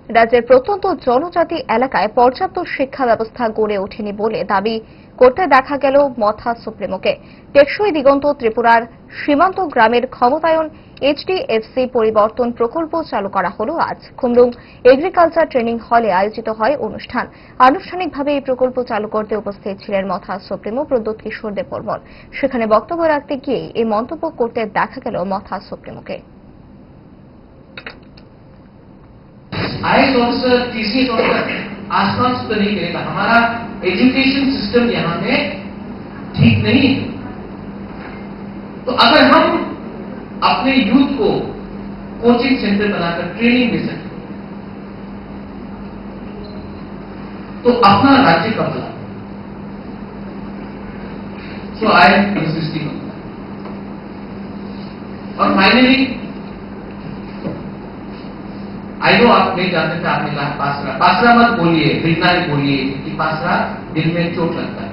রাজ্যের প্রত্যন্ত জনজাতি এলাকায় পর্যাপ্ত শিক্ষা ব্যবস্থা গড়ে ওঠেনি বলে দাবি করতে দেখা গেল মথা সুপ্রিমোকে। টেকসই দিগন্ত ত্রিপুরার সীমান্ত গ্রামের ক্ষমতায়ন এইচডিএফসি পরিবর্তন প্রকল্প চালু করা হল আজ। খুমলুং এগ্রিকালচার ট্রেনিং হলে আয়োজিত হয় অনুষ্ঠান। আনুষ্ঠানিকভাবে এই প্রকল্প চালু করতে উপস্থিত ছিলেন মথা সুপ্রিমো প্রদ্যোৎ কিশোর দেববর্মন। সেখানে বক্তব্য রাখতে গিয়ে এই মন্তব্য করতে দেখা গেল মথা সুপ্রিমোকে। आईएएस ऑफिसर, टीसीएस ऑफिसर आसपास तो नहीं करेगा। हमारा एजुकेशन सिस्टम यहां में ठीक नहीं है। तो अगर हम अपने यूथ को कोचिंग सेंटर बनाकर ट्रेनिंग दे सकें तो अपना राज्य का भला। So I am insisting on that. और फाइनली आई नो आप नहीं जानते थे, आपने कहा पासरा, पासरा मत बोलिए, बिना बोलिए, क्योंकि पासरा दिल में चोट लगता है।